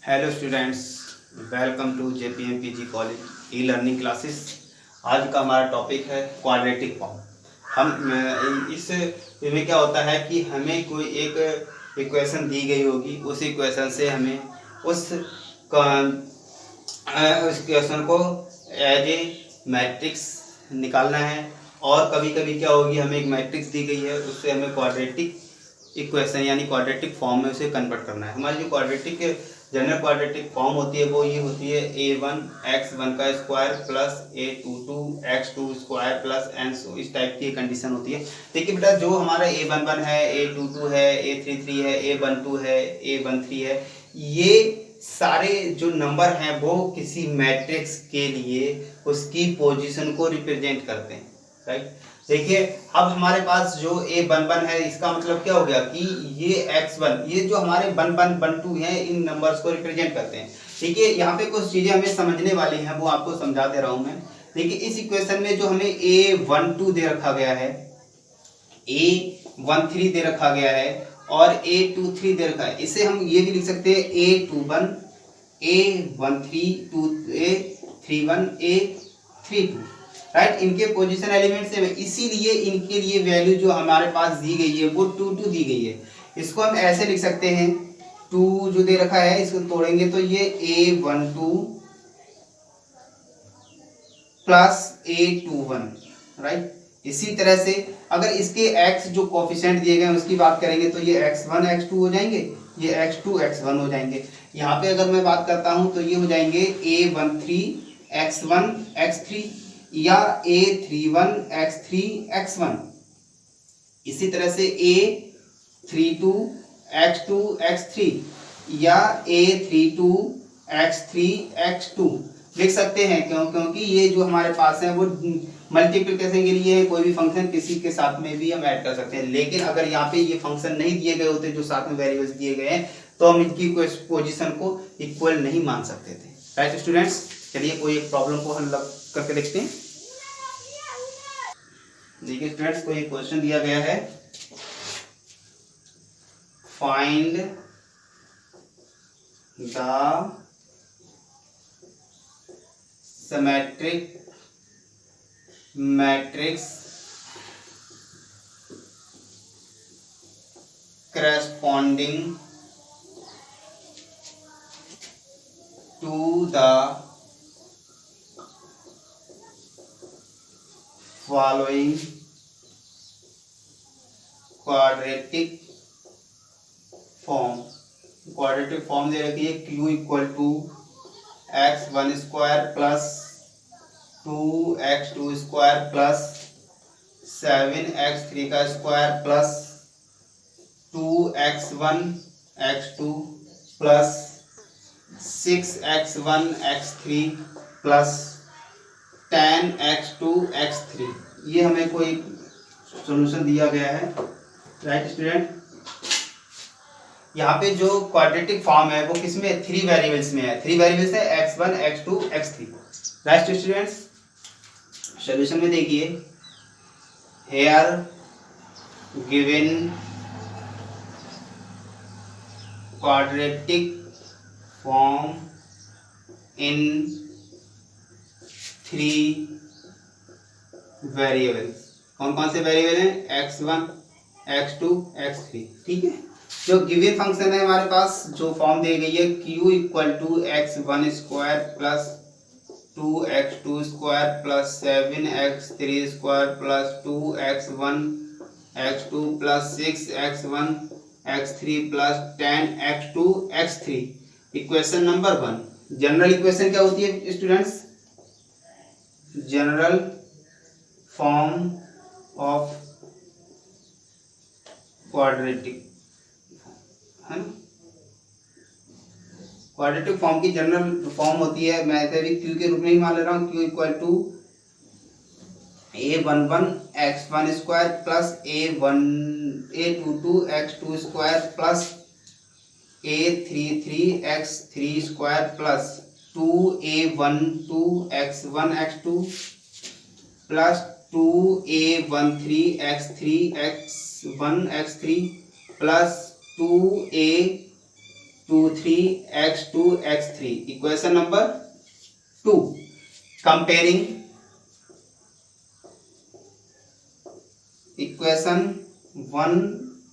Hello students, welcome to JPM PG college e learning classes. आज का हमारा topic है क्वाड्रेटिक फॉर्म। इसमें क्या होता है कि हमें कोई एक इक्वेशन दी गई होगी, उस इक्वेशन से हमें उस इक्वेशन को एज ए मैट्रिक्स निकालना है। और कभी कभी क्या होगी, हमें एक मैट्रिक्स दी गई है, उससे हमें क्वाड्रेटिक इक्वेशन यानी क्वाड्रेटिक फॉर्म में उसे कन्वर्ट करना है। हमारी जो क्वाड्रेटिक जनरल क्वाड्रेटिक फॉर्म होती है वो ये होती है a1 x1 का square plus a22 x2 square plus n, सो इस टाइप की कंडीशन होती है। देखिए बेटा, जो हमारा a11 है, a22 है, a33 है, a12 है, a13 है, ये सारे जो नंबर हैं वो किसी मैट्रिक्स के लिए उसकी पोजीशन को रिप्रेजेंट करते हैं, राइट। देखिए, अब हमारे पास जो a11 है, इसका मतलब क्या हो गया कि ये x1, ये जो हमारे 11 12 हैं, इन नंबर्स को रिप्रेजेंट करते हैं। देखिए, यहाँ पे कुछ चीजें हमें समझने वाली हैं, वो आपको समझा दे रहा हूं मैं। देखिए, इस इक्वेशन में जो हमें a12 दे रखा गया है, a13 दे रखा गया है और a23 दे रखा है, इसे हम ये भी लिख सकते हैं a21 a13 a31 a32, right. इनके पोजीशन एलिमेंट से, इसीलिए इनके लिए वैल्यू जो हमारे पास दी गई है वो 2 दी गई है। इसको हम ऐसे लिख सकते हैं, 2 जो दे रखा है इसको तोड़ेंगे तो ये a12 प्लस a21, राइट। इसी तरह से अगर इसके x जो कोफिशिएंट दिए गए हैं उसकी बात करेंगे तो ये x1 x2 हो जाएंगे, ये x2 x1 हो जाएंगे। यहाँ पे अगर मैं बात करता हूं तो ये हो जाएंगे a13 x1 x3 या a31 x3 x1। इसी तरह से a32 x2 x3 या a32 x3 x2 लिख सकते हैं। क्योंकि ये जो हमारे पास है वो मल्टीप्लिकेशन के लिए है, कोई भी फंक्शन किसी के साथ में भी हम ऐड कर सकते हैं। लेकिन अगर यहाँ पे ये फंक्शन नहीं दिए गए होते, जो साथ में वेरिएबल्स दिए गए हैं, तो हम इनकी पोजीशन को इक्वल नहीं मान सकते थे, राइट स्टूडेंट्स। चलिए कोई एक प्रॉब्लम को हल करके देखते हैं। देखिए स्टूडेंट्स, कोई क्वेश्चन दिया गया है, find the symmetric matrix corresponding to the following quadratic form। Quadratic form दे रखी है, q equal to x1 square plus 2x2 square plus 7x3 का square plus 2x1 x2 plus 6x1 x3 plus 10x2 x3। ये हमें कोई solution दिया गया है, राइट स्टूडेंट। यहाँ पे जो क्वाड्रेटिक फॉर्म है वो किसमें, 3 वेरिएबल्स में है। 3 वेरिएबल्स है x1 x2 x3, right students. Solution में देखिए, here given quadratic form in 3 variables. कौन कौन से वेरिएबल हैं, x1 x2 x3, ठीक है। जो गिवन फंक्शन है हमारे पास, जो फॉर्म दी गई है, q equal to x1 square plus 2x2 square plus 7x3 square plus 2x1 x2 plus 6x1 x3 plus 10x2 x3। Equation number 1। General equation क्या होती है students, general form of quadratic, है ना। क्वाड्रेटिक फॉर्म की general form होती है, मैं इसे भी क्यू के रूप में ही मान ले रहा हूँ, Q equal to a11 x1 square plus a22 x2 square plus a33 x3 square plus 2a12 x1 x2 plus 2a13 x3 x1 x3 plus 2a 2 3 x2 x3 equation number 2। Comparing equation 1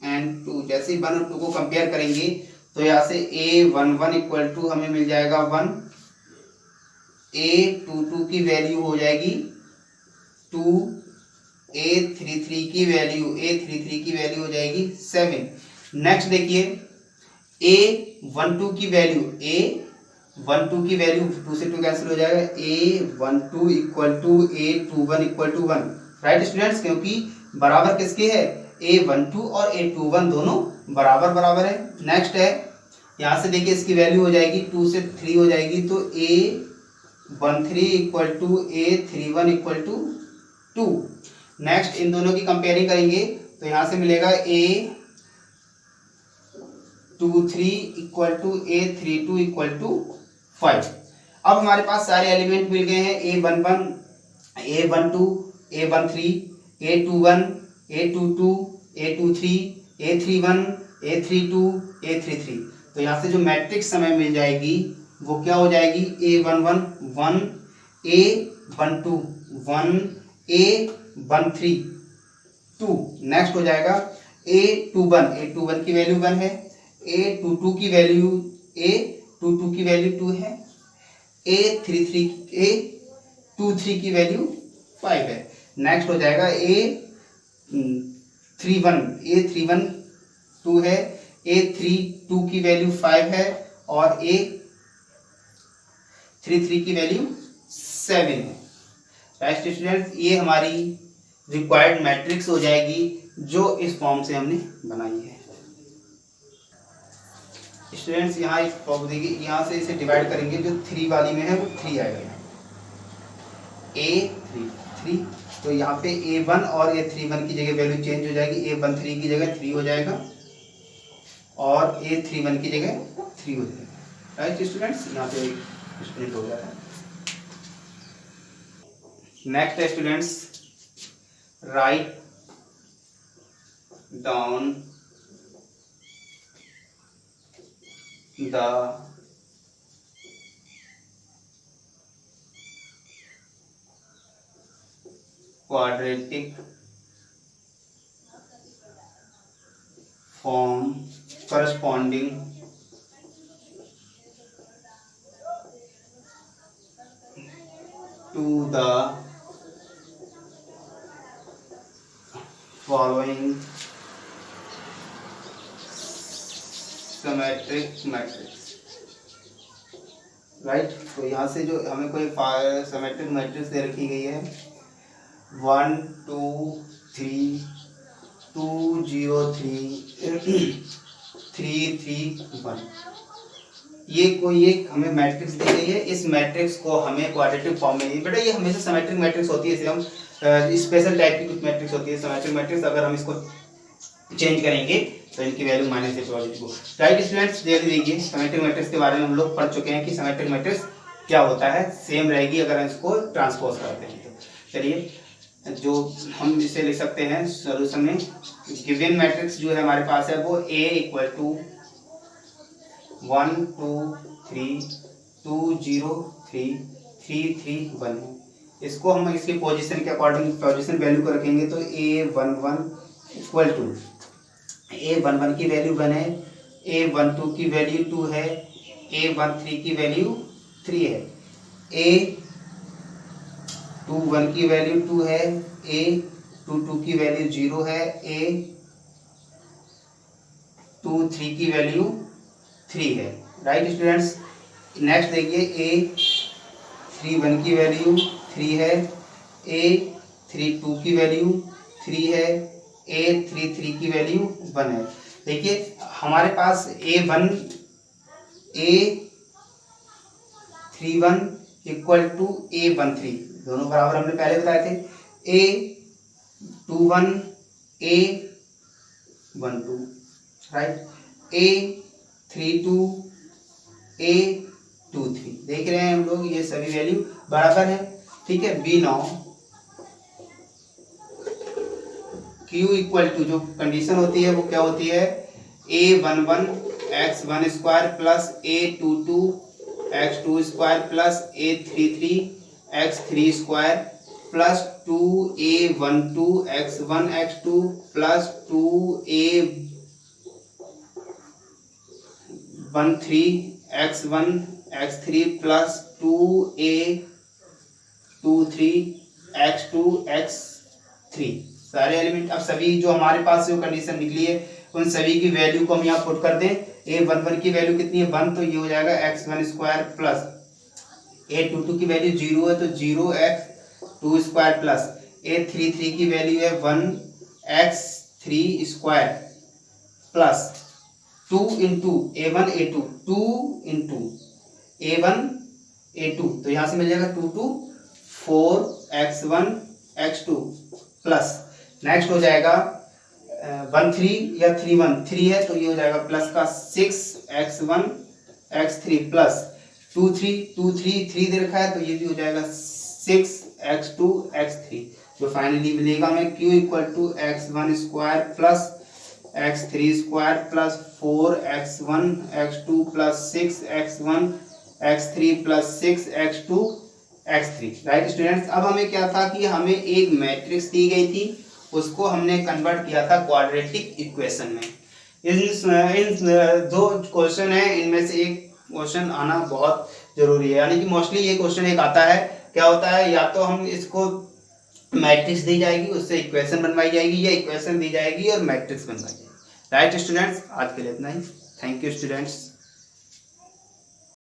and 2, जैसे 1 और 2 को compare करेंगे तो यहाँ से a11 equal to हमें मिल जाएगा 1, a22 की वैल्यू हो जाएगी 2, a33 की वैल्यू हो जाएगी 7। नेक्स्ट देखिए a12 की वैल्यू 2 से 2 कैंसिल हो जाएगा, a12 equal to a21 equal to 1। Right students, क्योंकि बराबर किसके है, a12 और a21 दोनों बराबर है। नेक्स्ट है यहाँ से देखिए इसकी वैल्यू हो जाएगी 2 से 3 हो जाएगी, तो a13 equal to a31 equal to 2। Next इन दोनों की कंपेयरिंग करेंगे तो यहाँ से मिलेगा a23 equal to a32 equal to 5। अब हमारे पास सारे एलिमेंट मिल गए हैं, a11 a12 a13 a21 a22 a23 a31 a32 a33। तो यहाँ से जो मैट्रिक्स हमें मिल जाएगी वो क्या हो जाएगी, a11 1 a12 1 a13 2। नेक्स्ट हो जाएगा a21 की वैल्यू 1 है, a22 की वैल्यू 2 है, a23 की वैल्यू 5 है। नेक्स्ट हो जाएगा a31 2 है, a32 की वैल्यू 5 है और a33 की वैल्यू 7 है। राइट स्टूडेंट्स, ये हमारी रिक्वायर्ड मैट्रिक्स हो जाएगी जो इस फॉर्म से हमने बनाई है। स्टूडेंट्स यहाँ एक प्रॉब्लम देखिए, यहाँ से इसे डिवाइड करेंगे, जो 3 वाली में है वो 3 आएगा यहाँ, a3 तो यहाँ पे a1 और a31 की जगह वैल्यू चेंज हो जाएगी, a13 की जगह 3 हो जाएगा और a31 की जगह 3 हो जाएगा। राइट स्टूडेंट्स, यहाँ पे स्प्लिट हो जाता है। नेक्स्ट है students, write down the quadratic form corresponding to the following symmetric matrix। Right, तो यहाँ से जो हमें कोई सिमेट्रिक मैट्रिक्स दे रखी गई है 1 2 3 2 0 3 3 3 1, ये कोई एक हमें मैट्रिक्स दी गई है। इस मैट्रिक्स को हमें क्वाड्रेटिक फॉर्म में नहीं, बेटा ये हमेशा सिमेट्रिक मैट्रिक्स होती है, इसे हम स्पेशल टाइप की कुछ मैट्रिक्स होती है सिमेट्रिक मैट्रिक्स। अगर हम इसको चेंज करेंगे तो इनकी वैल्यू माइनस से पॉजिटिव हो। राइट स्टूडेंट्स, जल्दी देखिए सिमेट्रिक मैट्रिक्स के बारे में हम लोग पढ़ चुके हैं कि सिमेट्रिक मैट्रिक्स क्या होता है, सेम रहेगी अगर हम इसको ट्रांसपोज करते हैं। तो चलिए, जो हम इसे लिख सकते हैं सॉल्यूशन में, गिवन मैट्रिक्स जो है हमारे पास है वो A इक्वल टू 1 2 3 2 0 3 3 3 1 है। इसको हम इसकी पोजीशन के अकॉर्डिंग पोजीशन वैल्यू को रखेंगे तो A11 इक्वल टू A11 की वैल्यू 1 है, A12 की वैल्यू 2 है, A13 की वैल्यू 3 है, A21 की वैल्यू 2 है, A22 की वैल्यू 0 है, A23 की वैल्यू 3 है। राइट स्टूडेंट्स, नेक्स्ट देखिए A31 की वैल्यू 3 है, A32 की वैल्यू 3 है, A33 की वैल्यू 1 है। देखिए हमारे पास A31 इक्वल टू A13 दोनों बराबर हमने पहले बताए थे, A21 A12 right, A32 A23 देख रहे हैं हम लोग, ये सभी वैल्यू बराबर है। ठीक है, B9 Q इक्वल टू जो कंडीशन होती है वो क्या होती है, A11 x1 square plus a22 x2 square plus a33 x3 square plus 2a12 x1 x2 plus 2a13 x1 x3 plus 2a23 x2 x3 सारे एलिमेंट। अब सभी जो हमारे पास जो कंडीशन निकली है उन सभी की वैल्यू को हम यहाँ पुट कर दें। a11 की वैल्यू कितनी है 1, तो ये हो जाएगा x1 स्क्वायर प्लस a22 की वैल्यू 0 है तो 0x2 स्क्वायर प्लस a33 की वैल्यू है 1x3 square plus 2 into a1 a2 2 into a1 a2 तो यहाँ से मिल जाएगा 2 2 4x1 x2 प्लस नेक्स्ट हो जाएगा 1 3 या 3 1 3 है तो ये हो जाएगा प्लस का 6x1 x3 प्लस 2 3 2 3 3 दे रखा है तो ये भी हो जाएगा 6x2 x3 जो फाइनली मिलेगा हमें q equal to x1 square plus x3 square plus 4x1 x2 plus 6x1 x3 plus 6x2 x3। Right students, अब हमें क्या था कि हमें एक मैट्रिक्स दी गई थी, उसको हमने कन्वर्ट किया था क्वाड्रेटिक इक्वेशन में। इन दो क्वेश्चन है, इनमें से एक क्वेश्चन आना बहुत जरूरी है, यानी कि मोस्टली ये क्वेश्चन एक आता है। क्या होता है, या तो हम इसको मैट्रिक्स दी जाएगी उससे इक्वेशन बनवाई जाएगी, या इक्वेशन दी जाएगी और मैट्रिक्स बनवाई जाएगी। राइट स्टूडेंट्स, आज के लिए इतना ही। Thank you students.